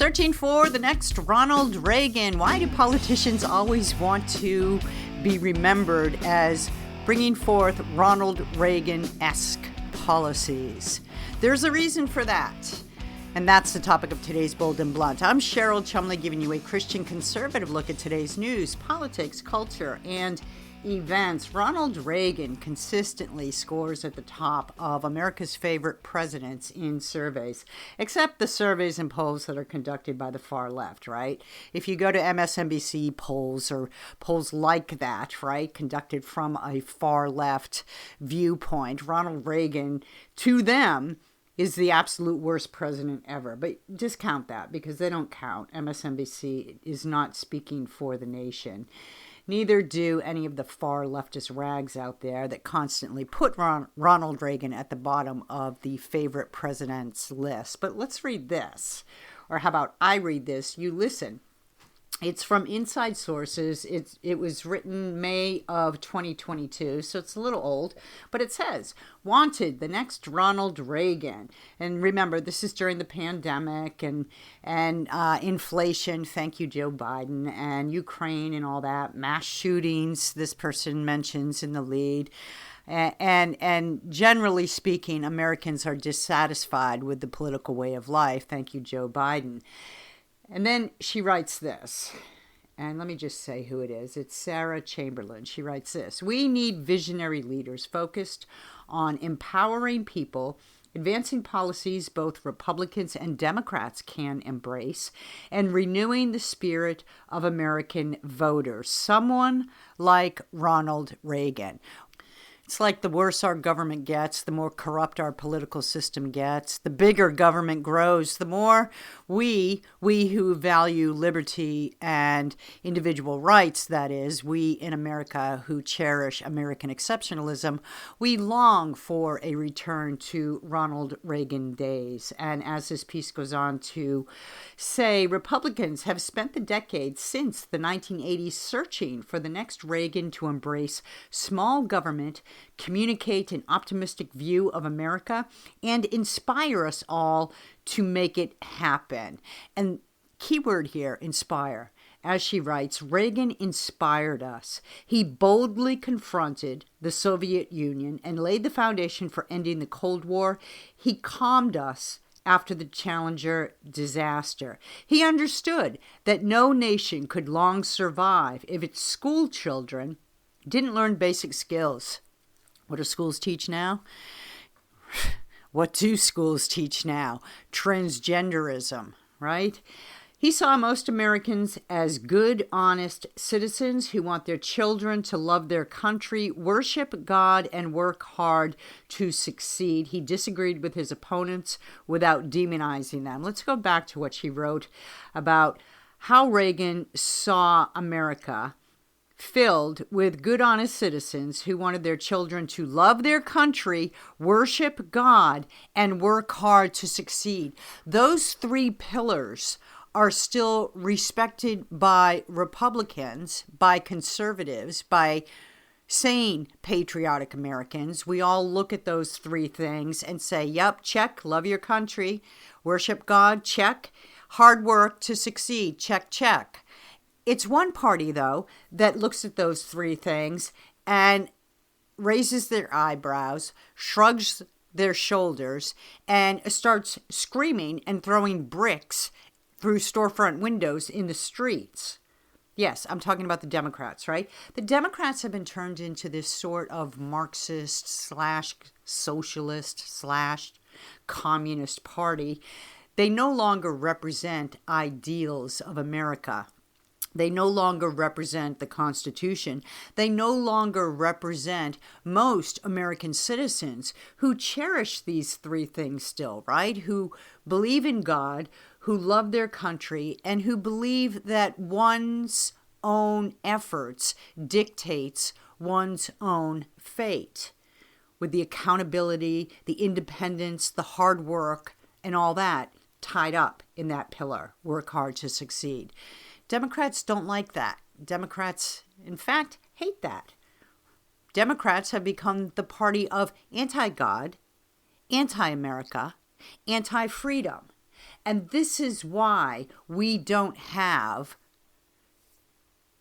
Searching for the next Ronald Reagan. Why do politicians always want to be remembered as bringing forth Ronald Reagan-esque policies? There's a reason for that. And that's the topic of today's Bold and Blunt. I'm Cheryl Chumley, giving you a Christian conservative look at today's news, politics, culture, and events. Ronald Reagan consistently scores at the top of America's favorite presidents in surveys, except the surveys and polls that are conducted by the far left, right? If you go to MSNBC polls or polls like that, right, conducted from a far left viewpoint, Ronald Reagan, to them, is the absolute worst president ever. But discount that because they don't count. MSNBC is not speaking for the nation. Neither do any of the far leftist rags out there that constantly put Ronald Reagan at the bottom of the favorite presidents list. But let's read this. Or how about I read this, you listen. It's from Inside Sources. It was written May of 2022, so it's a little old. But it says, wanted, the next Ronald Reagan. And remember, this is during the pandemic and inflation, thank you, Joe Biden, and Ukraine and all that. Mass shootings, this person mentions in the lead. And generally speaking, Americans are dissatisfied with the political way of life. Thank you, Joe Biden. And then she writes this, and let me just say who it is. It's Sarah Chamberlain. She writes this: we need visionary leaders focused on empowering people, advancing policies both Republicans and Democrats can embrace, and renewing the spirit of American voters. Someone like Ronald Reagan. It's like the worse our government gets, the more corrupt our political system gets, the bigger government grows, the more we who value liberty and individual rights, that is, we in America who cherish American exceptionalism, we long for a return to Ronald Reagan days. And as this piece goes on to say, Republicans have spent the decades since the 1980s searching for the next Reagan to embrace small government, communicate an optimistic view of America, and inspire us all to make it happen. And keyword here, inspire. As she writes, Reagan inspired us. He boldly confronted the Soviet Union and laid the foundation for ending the Cold War. He calmed us after the Challenger disaster. He understood that no nation could long survive if its school children didn't learn basic skills. What do schools teach now? What do schools teach now? Transgenderism, right? He saw most Americans as good, honest citizens who want their children to love their country, worship God, and work hard to succeed. He disagreed with his opponents without demonizing them. Let's go back to what she wrote about how Reagan saw America filled with good, honest citizens who wanted their children to love their country, worship God, and work hard to succeed. Those three pillars are still respected by Republicans, by conservatives, by sane, patriotic Americans. We all look at those three things and say, yep, check, love your country, worship God, check, hard work to succeed, check, check. It's one party, though, that looks at those three things and raises their eyebrows, shrugs their shoulders, and starts screaming and throwing bricks through storefront windows in the streets. Yes, I'm talking about the Democrats, right? The Democrats have been turned into this sort of Marxist / socialist / communist party. They no longer represent ideals of America. They no longer represent the Constitution. They no longer represent most American citizens who cherish these three things still, right? Who believe in God, who love their country, and who believe that one's own efforts dictates one's own fate. With the accountability, the independence, the hard work, and all that tied up in that pillar, work hard to succeed. Democrats don't like that. Democrats, in fact, hate that. Democrats have become the party of anti-God, anti-America, anti-freedom. And this is why we don't have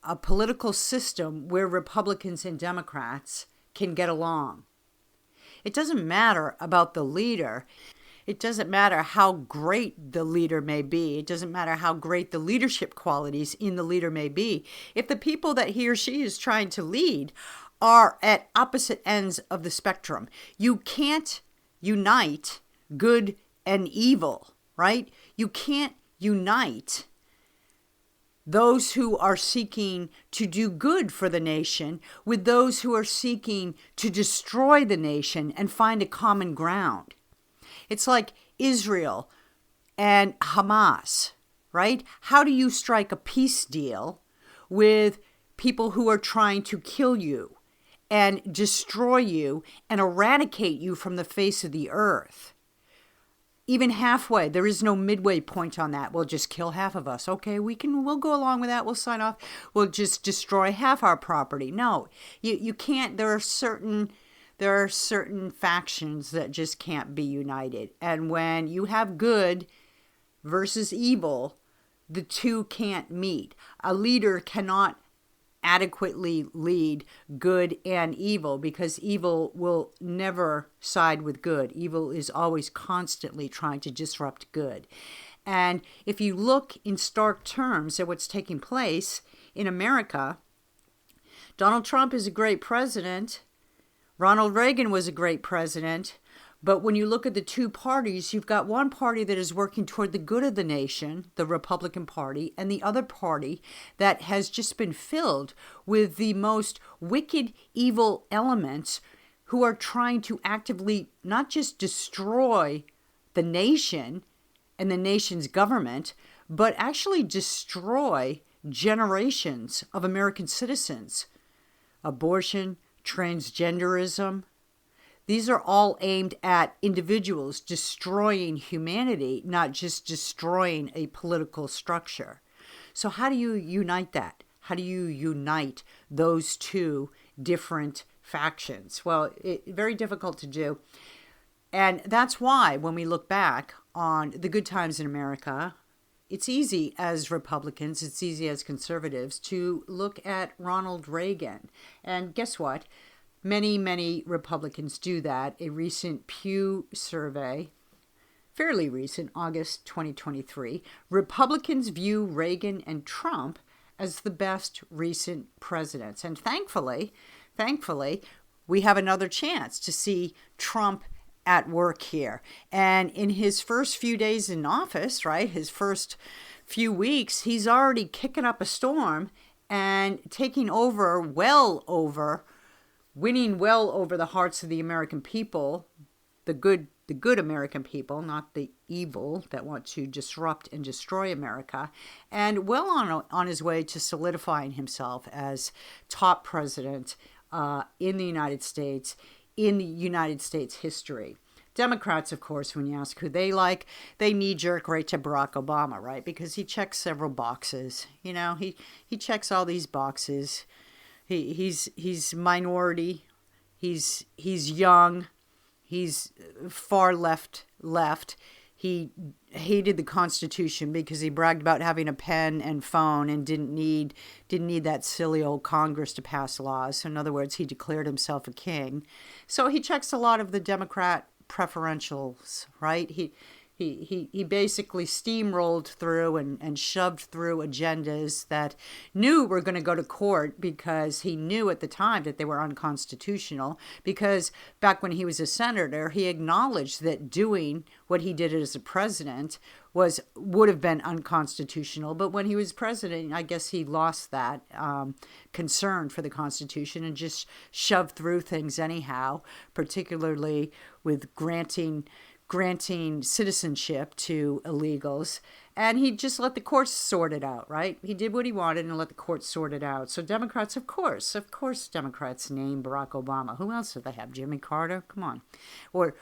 a political system where Republicans and Democrats can get along. It doesn't matter about the leader. It doesn't matter how great the leader may be. It doesn't matter how great the leadership qualities in the leader may be. If the people that he or she is trying to lead are at opposite ends of the spectrum, you can't unite good and evil, right? You can't unite those who are seeking to do good for the nation with those who are seeking to destroy the nation and find a common ground. It's like Israel and Hamas, right? How do you strike a peace deal with people who are trying to kill you and destroy you and eradicate you from the face of the earth? Even halfway, there is no midway point on that. We'll just kill half of us. Okay, we'll go along with that. We'll sign off. We'll just destroy half our property. No, you can't. There are certain factions that just can't be united. And when you have good versus evil, the two can't meet. A leader cannot adequately lead good and evil because evil will never side with good. Evil is always constantly trying to disrupt good. And if you look in stark terms at what's taking place in America, Donald Trump is a great president. Ronald Reagan was a great president. But when you look at the two parties, you've got one party that is working toward the good of the nation, the Republican Party, and the other party that has just been filled with the most wicked, evil elements who are trying to actively not just destroy the nation and the nation's government, but actually destroy generations of American citizens. Abortion, transgenderism. These are all aimed at individuals destroying humanity, not just destroying a political structure. So how do you unite that? How do you unite those two different factions? Well, very difficult to do. And that's why when we look back on the good times in America, it's easy as Republicans, it's easy as conservatives to look at Ronald Reagan. And guess what? Many Republicans do that. A recent Pew survey, fairly recent, August 2023, Republicans view Reagan and Trump as the best recent presidents. And thankfully, we have another chance to see Trump at work here. And in his first few days in office, right, his first few weeks, he's already kicking up a storm and taking over, winning well over the hearts of the American people, the good American people, not the evil that want to disrupt and destroy America, and well on his way to solidifying himself as top president in the United States history. Democrats, of course, when you ask who they like, they knee-jerk right to Barack Obama, right? Because he checks several boxes. You know, he checks all these boxes. He's minority, he's young, he's far left. He hated the Constitution because he bragged about having a pen and phone and didn't need that silly old Congress to pass laws. So in other words, he declared himself a king. So he checks a lot of the Democrat preferentials, right? He basically steamrolled through and shoved through agendas that knew were going to go to court because he knew at the time that they were unconstitutional. Because back when he was a senator, he acknowledged that doing what he did as a president would have been unconstitutional. But when he was president, I guess he lost that concern for the Constitution and just shoved through things anyhow, particularly with granting citizenship to illegals, and he just let the courts sort it out, right? He did what he wanted and let the courts sort it out. So Democrats, of course, Democrats name Barack Obama. Who else did they have? Jimmy Carter? Come on. Or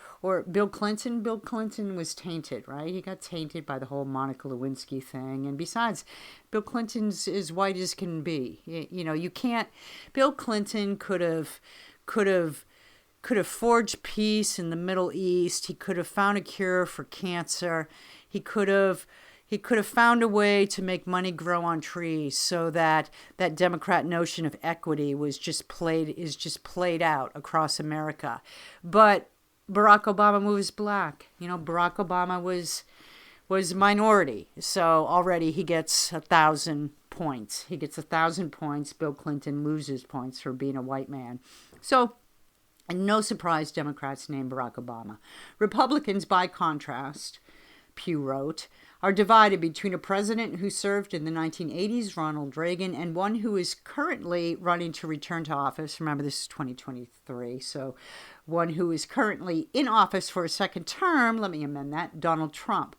Bill Clinton. Bill Clinton was tainted, right? He got tainted by the whole Monica Lewinsky thing. And besides, Bill Clinton's as white as can be. You know, you can't... Bill Clinton could have forged peace in the Middle East. He could have found a cure for cancer. He could have found a way to make money grow on trees so that that Democrat notion of equity is just played out across America. But Barack Obama was black. Barack Obama was minority. So already he gets 1,000 points. He gets 1,000 points. Bill Clinton loses points for being a white man. So, and no surprise, Democrats named Barack Obama. Republicans, by contrast, Pew wrote, are divided between a president who served in the 1980s, Ronald Reagan, and one who is currently running to return to office. Remember, this is 2023, so one who is currently in office for a second term, let me amend that, Donald Trump.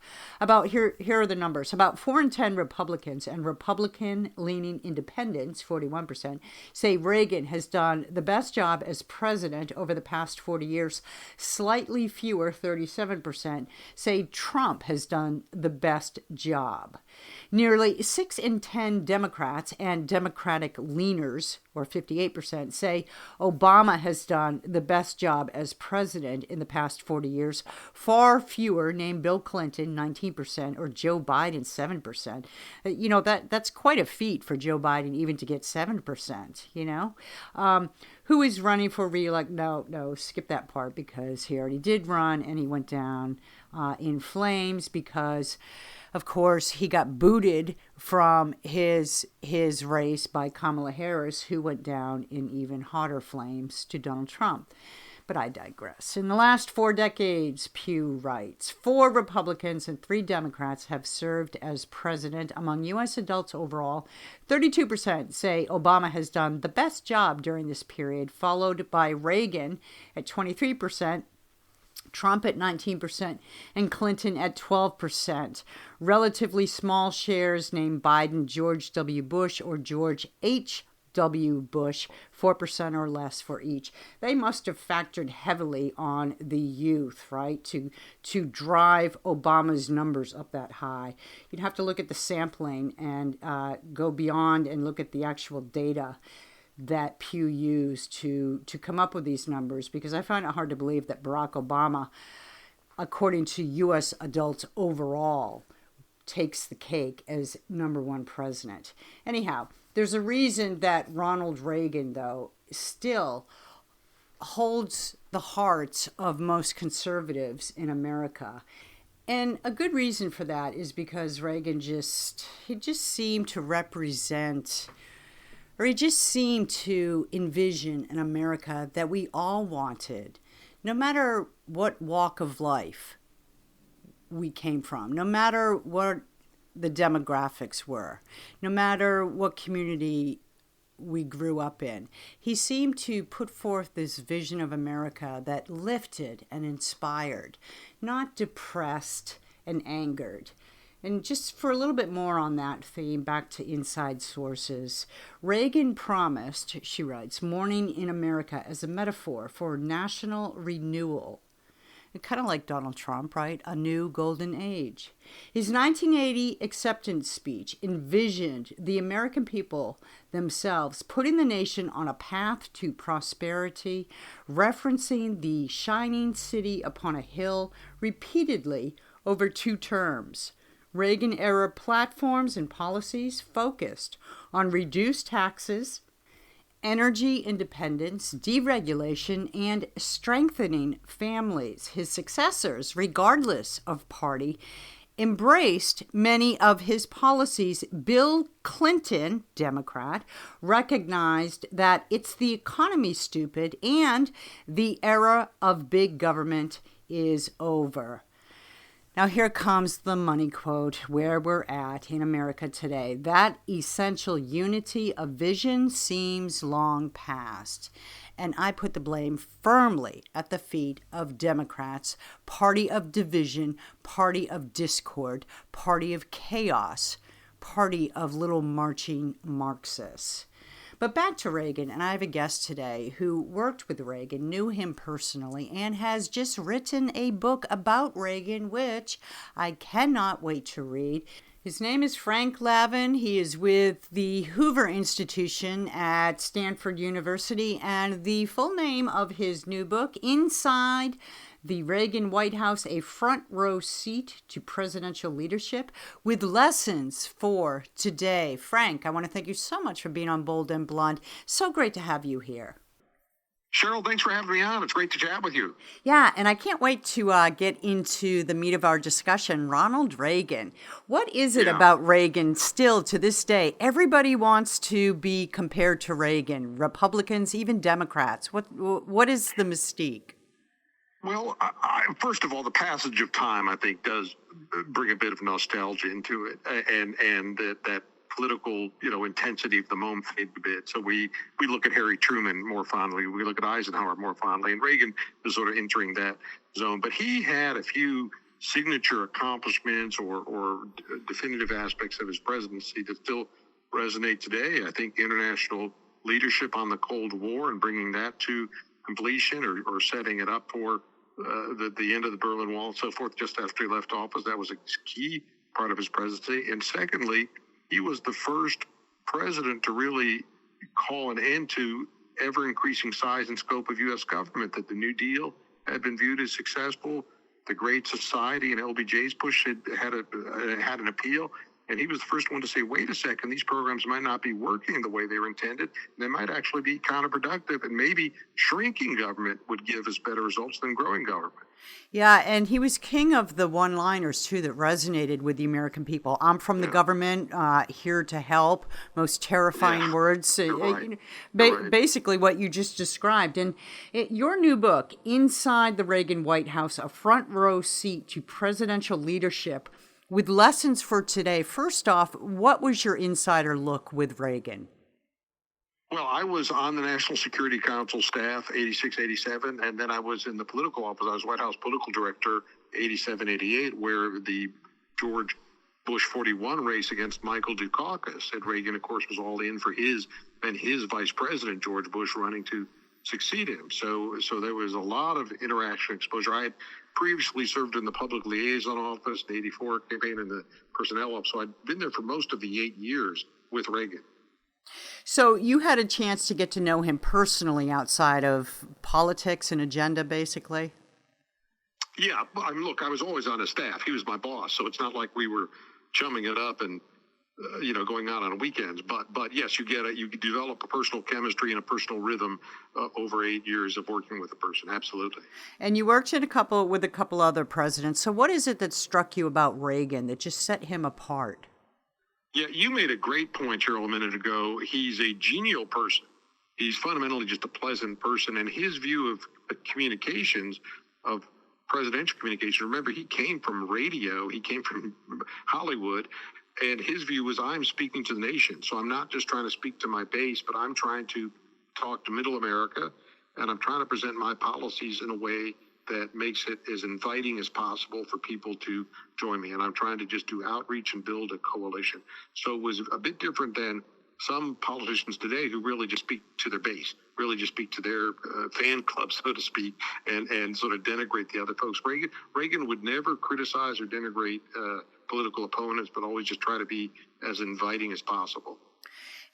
Here are the numbers. About 4 in 10 Republicans and Republican-leaning independents, 41%, say Reagan has done the best job as president over the past 40 years. Slightly fewer, 37%, say Trump has done the best job. Nearly 6 in 10 Democrats and Democratic leaners, or 58%, say Obama has done the best job as president in the past 40 years. Far fewer name Bill Clinton, 19%, or Joe Biden, 7%. That's quite a feat for Joe Biden even to get 7%, Who is running for re-elect? No, skip that part because he already did run and he went down in flames because, of course, he got booted from his race by Kamala Harris, who went down in even hotter flames to Donald Trump. But I digress. In the last 4 decades, Pew writes, 4 Republicans and 3 Democrats have served as president. Among U.S. adults overall, 32% say Obama has done the best job during this period, followed by Reagan at 23%, Trump at 19%, and Clinton at 12%. Relatively small shares named Biden, George W. Bush, or George H.W. Bush, 4% or less for each. They must have factored heavily on the youth, right, to drive Obama's numbers up that high. You'd have to look at the sampling and go beyond and look at the actual data that Pew used to come up with these numbers, because I find it hard to believe that Barack Obama, according to U.S. adults overall, takes the cake as number 1 president. Anyhow, there's a reason that Ronald Reagan, though, still holds the hearts of most conservatives in America. And a good reason for that is because Reagan just seemed to represent, or he just seemed to envision an America that we all wanted, no matter what walk of life we came from, no matter what the demographics were, no matter what community we grew up in. He seemed to put forth this vision of America that lifted and inspired, not depressed and angered. And just for a little bit more on that theme, back to inside sources, Reagan promised, she writes, mourning in America as a metaphor for national renewal. Kind of like Donald Trump, right? A new golden age. His 1980 acceptance speech envisioned the American people themselves putting the nation on a path to prosperity, referencing the shining city upon a hill repeatedly over 2 terms. Reagan-era platforms and policies focused on reduced taxes, energy independence, deregulation, and strengthening families. His successors, regardless of party, embraced many of his policies. Bill Clinton, Democrat, recognized that it's the economy, stupid, and the era of big government is over. Now here comes the money quote, where we're at in America today. That essential unity of vision seems long past. And I put the blame firmly at the feet of Democrats, party of division, party of discord, party of chaos, party of little marching Marxists. But back to Reagan, and I have a guest today who worked with Reagan, knew him personally, and has just written a book about Reagan, which I cannot wait to read. His name is Frank Lavin. He is with the Hoover Institution at Stanford University, and the full name of his new book, Inside The Reagan White House, a front row seat to presidential leadership with lessons for today. Frank, I want to thank you so much for being on Bold and Blonde. So great to have you here. Cheryl, thanks for having me on. It's great to chat with you. Yeah, and I can't wait to get into the meat of our discussion. Ronald Reagan. What is it about Reagan still to this day? Everybody wants to be compared to Reagan, Republicans, even Democrats. What is the mystique? Well, first of all, the passage of time, I think, does bring a bit of nostalgia into it, and that political, intensity of the moment faded a bit. So we look at Harry Truman more fondly. We look at Eisenhower more fondly, and Reagan is sort of entering that zone. But he had a few signature accomplishments or definitive aspects of his presidency that still resonate today. I think international leadership on the Cold War and bringing that to completion or setting it up for the end of the Berlin Wall and so forth just after he left office. That was a key part of his presidency. And secondly, he was the first president to really call an end to ever-increasing size and scope of U.S. government, that the New Deal had been viewed as successful. The Great Society and LBJ's push had an appeal. And he was the first one to say, wait a second, these programs might not be working the way they were intended. They might actually be counterproductive, and maybe shrinking government would give us better results than growing government. Yeah, and he was king of the one-liners, too, that resonated with the American people. I'm from the government, here to help, most terrifying words. Right. Basically what you just described. And your new book, Inside the Reagan White House, a front row seat to presidential leadership, with lessons for today. First off, what was your insider look with Reagan? Well, I was on the National Security Council staff, 86, 87, and then I was in the political office. I was White House political director, 87, 88, where the George Bush 41 race against Michael Dukakis. And Reagan, of course, was all in for his vice president, George Bush, running to succeed him. So there was a lot of interaction exposure. I had previously served in the public liaison office, the 84 campaign, and the personnel office. So I'd been there for most of the 8 years with Reagan. So you had a chance to get to know him personally outside of politics and agenda, basically? Yeah, look, I was always on his staff. He was my boss, so it's not like we were chumming it up and going out on weekends. But yes, you develop a personal chemistry and a personal rhythm over 8 years of working with a person. Absolutely. And you worked with a couple other presidents. So what is it that struck you about Reagan that just set him apart? Yeah, you made a great point, Cheryl, a minute ago. He's a genial person. He's fundamentally just a pleasant person. And his view of communications, of presidential communication, remember, he came from radio. He came from Hollywood. And his view was, I'm speaking to the nation. So I'm not just trying to speak to my base, but I'm trying to talk to middle America. And I'm trying to present my policies in a way that makes it as inviting as possible for people to join me. And I'm trying to just do outreach and build a coalition. So it was a bit different than some politicians today who really just speak to their base, really just speak to their fan club, so to speak, and sort of denigrate the other folks. Reagan would never criticize or denigrate political opponents, but always just try to be as inviting as possible.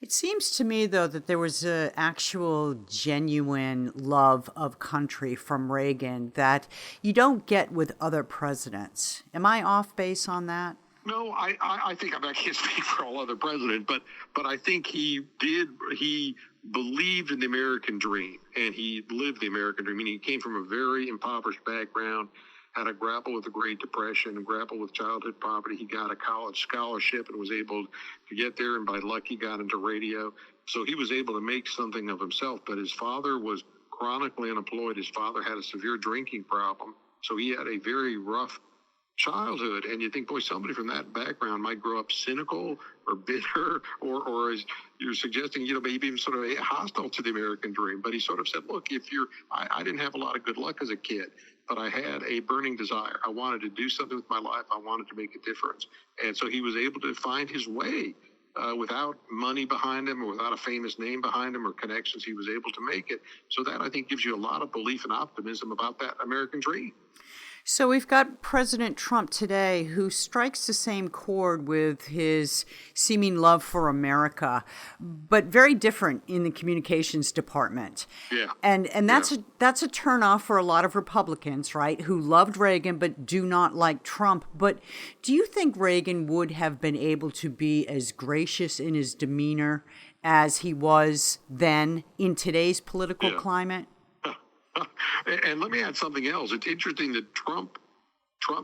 It seems to me, though, that there was an actual genuine love of country from Reagan that you don't get with other presidents. Am I off base on that? No, I think I can't speak for all other presidents, but I think he believed in the American dream, and he lived the American dream. Meaning he came from a very impoverished background, had to grapple with the Great Depression and grapple with childhood poverty. He got a college scholarship and was able to get there, and by luck he got into radio. So he was able to make something of himself. But his father was chronically unemployed. His father had a severe drinking problem. So he had a very rough childhood. And you think, boy, somebody from that background might grow up cynical or bitter or as you're suggesting, maybe even sort of hostile to the American dream. But he sort of said, look, I didn't have a lot of good luck as a kid, but I had a burning desire. I wanted to do something with my life. I wanted to make a difference. And so he was able to find his way without money behind him or without a famous name behind him or connections. He was able to make it. So that, I think, gives you a lot of belief and optimism about that American dream. So we've got President Trump today who strikes the same chord with his seeming love for America, but very different in the communications department. Yeah. And that's a turnoff for a lot of Republicans, right, who loved Reagan but do not like Trump. But do you think Reagan would have been able to be as gracious in his demeanor as he was then in today's political climate? And let me add something else. It's interesting that Trump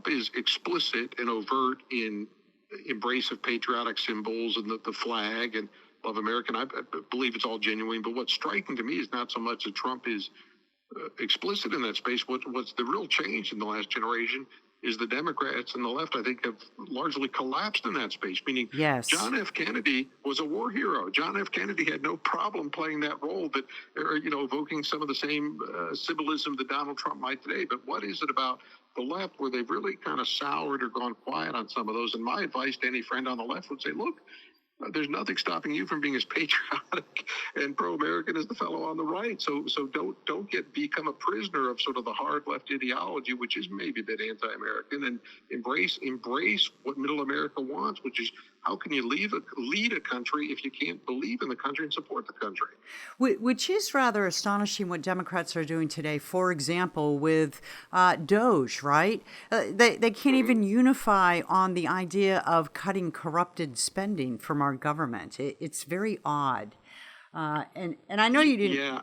is explicit and overt in embrace of patriotic symbols and the flag and love America. And I believe it's all genuine. But what's striking to me is not so much that Trump is explicit in that space. What's the real change in the last generation is the Democrats and the left, I think, have largely collapsed in that space, meaning Yes. John F. Kennedy was a war hero. John F. Kennedy had no problem playing that role, but, evoking some of the same symbolism that Donald Trump might today. But what is it about the left where they've really kind of soured or gone quiet on some of those? And my advice to any friend on the left would say, look, there's nothing stopping you from being as patriotic and pro-American as the fellow on the right. So don't become a prisoner of sort of the hard left ideology, which is maybe a bit anti-American, and embrace what Middle America wants, which is how can you lead a country if you can't believe in the country and support the country? Which is rather astonishing what Democrats are doing today. For example, with Doge, right? They can't even unify on the idea of cutting corrupted spending from our government. It's very odd. And I know you didn't. Yeah.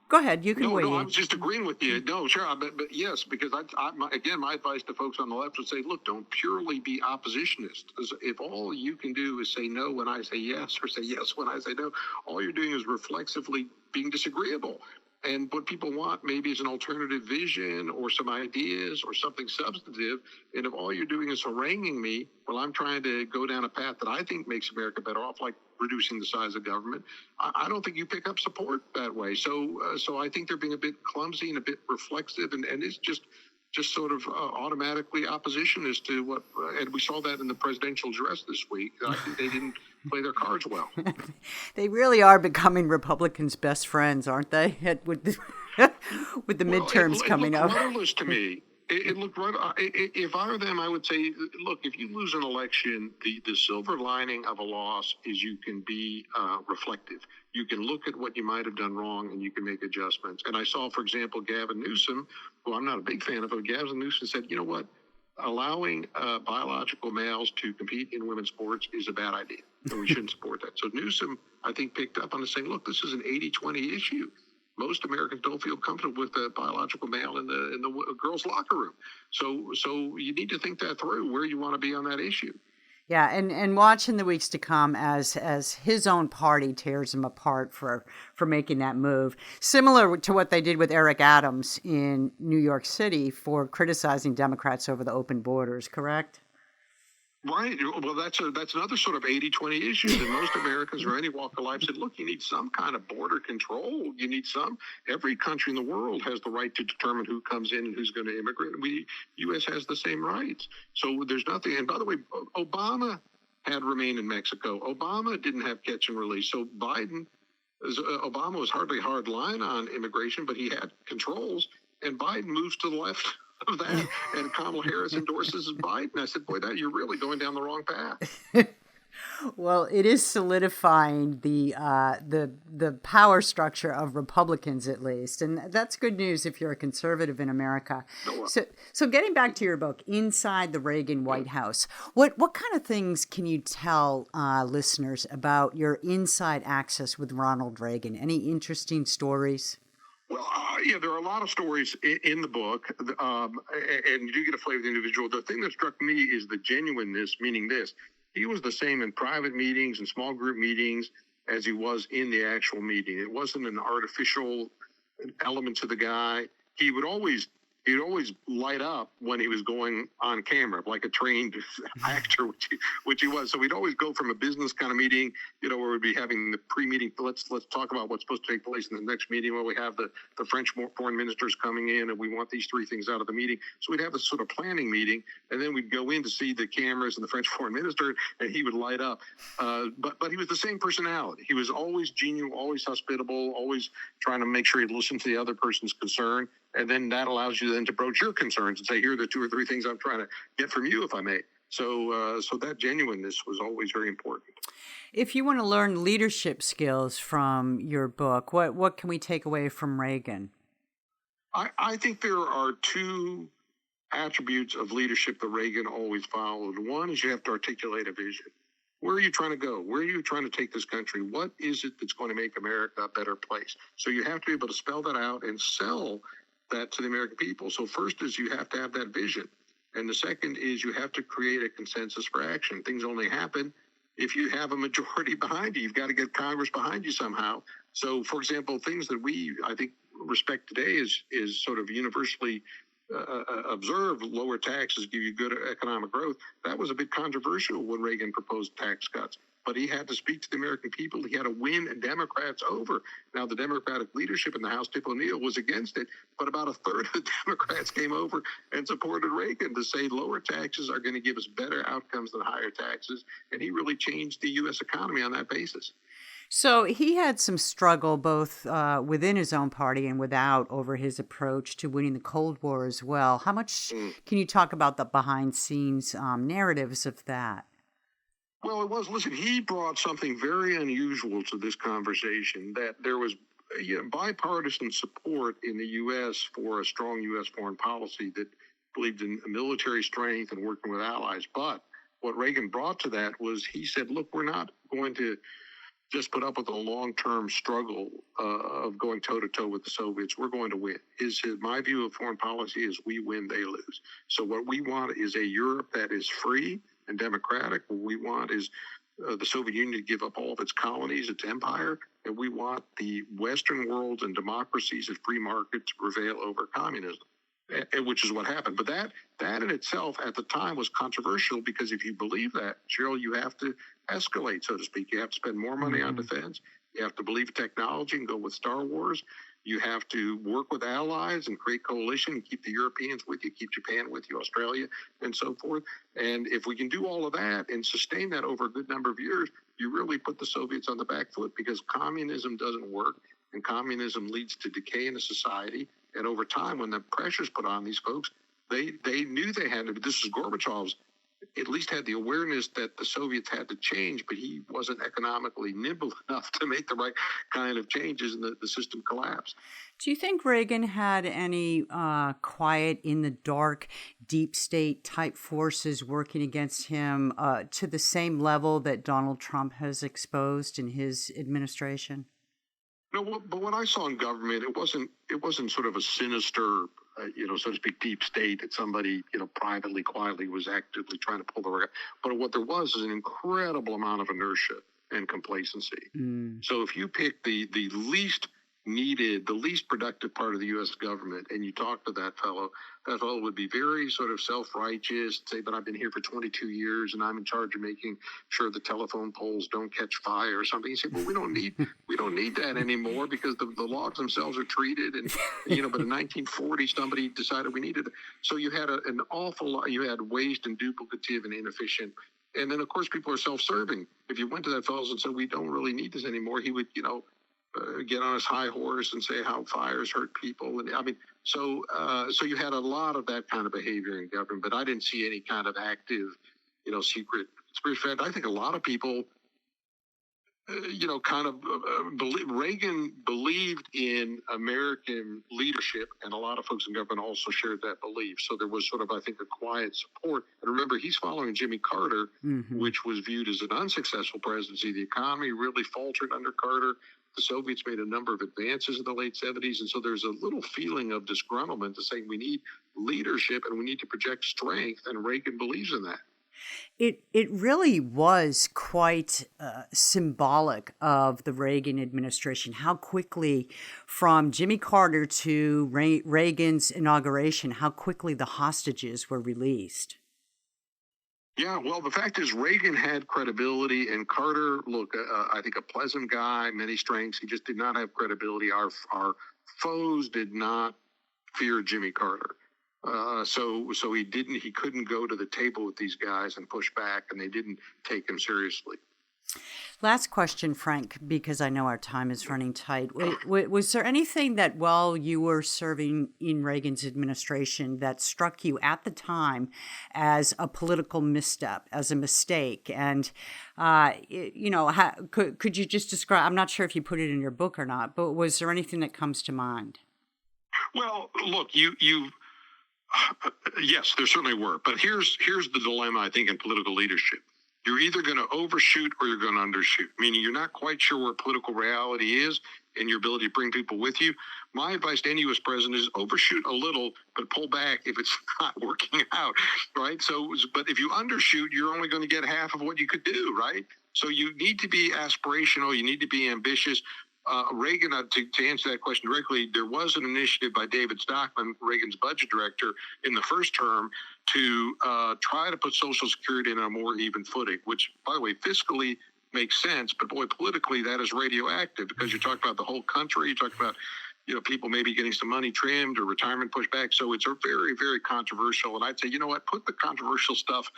Go ahead. You can weigh in. I was just agreeing with you. No, sure. But yes, because my advice to folks on the left would say, look, don't purely be oppositionist. If all you can do is say no when I say yes or say yes when I say no, all you're doing is reflexively being disagreeable. And what people want maybe is an alternative vision or some ideas or something substantive. And if all you're doing is haranguing me while I'm trying to go down a path that I think makes America better off, like reducing the size of government, I don't think you pick up support that way. So I think they're being a bit clumsy and a bit reflexive, and it's just sort of automatically oppositionist to what, and we saw that in the presidential address this week. I think they didn't play their cards well. They really are becoming Republicans' best friends, aren't they? With the midterms coming up. It looked rudderless to me. It looked right. If I were them, I would say, look, if you lose an election, the silver lining of a loss is you can be reflective. You can look at what you might have done wrong and you can make adjustments. And I saw, for example, Gavin Newsom, who I'm not a big fan of, but Gavin Newsom said, you know what? Allowing biological males to compete in women's sports is a bad idea, and we shouldn't support that. So Newsom, I think, picked up on it, saying, look, this is an 80-20 issue. Most Americans don't feel comfortable with a biological male in the girls' locker room. So you need to think that through, where you want to be on that issue. Yeah, and watch in the weeks to come as his own party tears him apart for making that move. Similar to what they did with Eric Adams in New York City for criticizing Democrats over the open borders, correct? Right. Well, that's another sort of 80-20 issue that most Americans or any walk of life said, look, you need some kind of border control. You need every country in the world has the right to determine who comes in and who's going to immigrate. U.S. has the same rights. So there's nothing. And by the way, Obama had remained in Mexico. Obama didn't have catch and release. So Obama was hardly a hard line on immigration, but he had controls, and Biden moves to the left of that, and Kamala Harris endorses Biden. I said, boy, you're really going down the wrong path. Well, it is solidifying the power structure of Republicans, at least, and that's good news if you're a conservative in America. So getting back to your book, Inside the Reagan White House, what kind of things can you tell listeners about your inside access with Ronald Reagan? Any interesting stories? Well, there are a lot of stories in the book, and you do get a flavor of the individual. The thing that struck me is the genuineness, meaning this. He was the same in private meetings and small group meetings as he was in the actual meeting. It wasn't an artificial element to the guy. He'd always light up when he was going on camera, like a trained actor, which he was. So we'd always go from a business kind of meeting, where we'd be having the pre-meeting. Let's talk about what's supposed to take place in the next meeting, where we have the French foreign ministers coming in, and we want these three things out of the meeting. So we'd have this sort of planning meeting, and then we'd go in to see the cameras and the French foreign minister, and he would light up. But he was the same personality. He was always genial, always hospitable, always trying to make sure he'd listen to the other person's concern. And then that allows you then to broach your concerns and say, here are the 2 or 3 things I'm trying to get from you, if I may. So that genuineness was always very important. If you want to learn leadership skills from your book, what can we take away from Reagan? I think there are 2 attributes of leadership that Reagan always followed. One is you have to articulate a vision. Where are you trying to go? Where are you trying to take this country? What is it that's going to make America a better place? So you have to be able to spell that out and sell that to the American people. So first is you have to have that vision. And the second is you have to create a consensus for action. Things only happen if you have a majority behind you. You've got to get Congress behind you somehow. So, for example, things that we, I think, respect today is sort of universally observed. Lower taxes give you good economic growth. That was a bit controversial when Reagan proposed tax cuts. But he had to speak to the American people. He had to win Democrats over. Now, the Democratic leadership in the House, Tip O'Neill, was against it, but about a third of the Democrats came over and supported Reagan to say lower taxes are going to give us better outcomes than higher taxes. And he really changed the U.S. economy on that basis. So he had some struggle both within his own party and without over his approach to winning the Cold War as well. How much can you talk about the behind-scenes narratives of that? Well, it was. Listen, he brought something very unusual to this conversation, that there was bipartisan support in the U.S. for a strong U.S. foreign policy that believed in military strength and working with allies. But what Reagan brought to that was he said, look, we're not going to just put up with a long-term struggle of going toe-to-toe with the Soviets. We're going to win. My view of foreign policy is we win, they lose. So what we want is a Europe that is free and democratic. What we want is the Soviet Union to give up all of its colonies, its empire, and we want the Western world and democracies and free markets to prevail over communism, which is what happened. But that in itself at the time was controversial, because if you believe that, Cheryl, you have to escalate, so to speak. You have to spend more money on defense. You have to believe technology and go with Star Wars. You have to work with allies and create coalition and keep the Europeans with you, keep Japan with you, Australia, and so forth. And if we can do all of that and sustain that over a good number of years, you really put the Soviets on the back foot, because communism doesn't work, and communism leads to decay in a society. And over time, when the pressure's put on these folks, they knew they had to. This is Gorbachev's. At least had the awareness that the Soviets had to change, but he wasn't economically nimble enough to make the right kind of changes, and the system collapsed. Do you think Reagan had any quiet, in the dark, deep state type forces working against him to the same level that Donald Trump has exposed in his administration? No, but what I saw in government, it wasn't sort of a sinister, so to speak, deep state that somebody, privately, quietly was actively trying to pull the rug. But what there was is an incredible amount of inertia and complacency. So if you pick the least needed, the least productive part of the U.S. government, and you talk to that fellow would be very sort of self-righteous, say, but I've been here for 22 years and I'm in charge of making sure the telephone poles don't catch fire or something. You say, well, we don't need that anymore, because the logs themselves are treated. And, but in 1940, somebody decided we needed it. So you had an awful lot, you had waste and duplicative and inefficient. And then, of course, people are self-serving. If you went to that fellow and said, we don't really need this anymore, he would, get on his high horse and say how fires hurt people. And I mean, so you had a lot of that kind of behavior in government, but I didn't see any kind of active, secret conspiracy. I think a lot of people, Reagan believed in American leadership, and a lot of folks in government also shared that belief. So there was sort of, I think, a quiet support. And remember, he's following Jimmy Carter, which was viewed as an unsuccessful presidency. The economy really faltered under Carter. The Soviets made a number of advances in the late 70s. And so there's a little feeling of disgruntlement to say we need leadership and we need to project strength. And Reagan believes in that. It really was quite symbolic of the Reagan administration, how quickly, from Jimmy Carter to Reagan's inauguration, how quickly the hostages were released. Yeah, well, the fact is Reagan had credibility, and Carter, I think a pleasant guy, many strengths. He just did not have credibility. Our foes did not fear Jimmy Carter. So he couldn't go to the table with these guys and push back, and they didn't take him seriously. Last question, Frank, because I know our time is running tight. Was there anything that while you were serving in Reagan's administration that struck you at the time as a political misstep, as a mistake? And, could you just describe, I'm not sure if you put it in your book or not, but was there anything that comes to mind? Well, look, yes, there certainly were. But here's the dilemma, I think, in political leadership. You're either going to overshoot or you're going to undershoot, meaning you're not quite sure where political reality is and your ability to bring people with you. My advice to any U.S. president is overshoot a little, but pull back if it's not working out, right? But if you undershoot, you're only going to get half of what you could do, right? So you need to be aspirational. You need to be ambitious. Reagan, to answer that question directly, there was an initiative by David Stockman, Reagan's budget director, in the first term to try to put Social Security in a more even footing, which, by the way, fiscally makes sense, but boy, politically, that is radioactive because you're talking about the whole country. You're talking about people maybe getting some money trimmed or retirement pushed back. So it's a very, very controversial. And I'd say, you know what, put the controversial stuff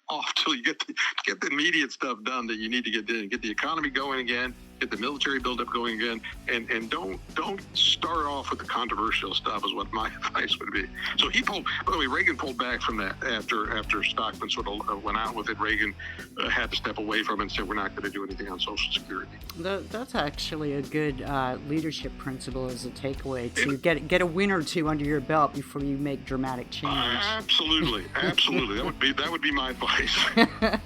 off till you get the immediate stuff done that you need to get done. Get the economy going again, get the military buildup going again, and don't start off with the controversial stuff is what my advice would be. So by the way, Reagan pulled back from that after Stockman sort of went out with it. Reagan had to step away from it and said, we're not going to do anything on Social Security. That's actually a good leadership principle as a takeaway, to get a win or two under your belt before you make dramatic change. Absolutely. That would be my advice. Yeah.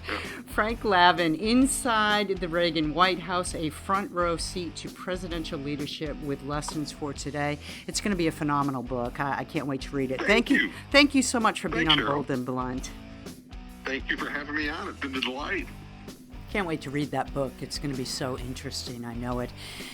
Frank Lavin, Inside the Reagan White House, a front row seat to presidential leadership with lessons for today. It's going to be a phenomenal book. I can't wait to read it. Thank you. Thank you so much for being on Bold and Blunt. Thank you for having me on. It's been a delight. Can't wait to read that book. It's going to be so interesting. I know it.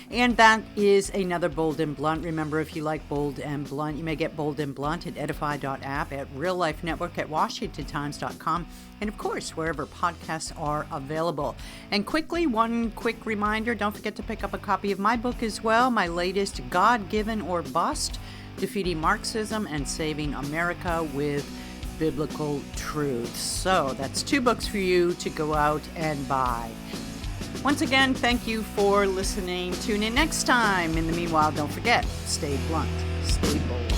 And that is another Bold and Blunt. Remember, if you like Bold and Blunt, you may get Bold and Blunt at edify.app, at Real Life Network, at WashingtonTimes.com, and of course, wherever podcasts are available. And one quick reminder, don't forget to pick up a copy of my book as well, my latest, God-Given or Bust, Defeating Marxism and Saving America with Biblical Truths. So that's 2 books for you to go out and buy. Once again, thank you for listening. Tune in next time. In the meanwhile, don't forget, stay blunt, stay bold.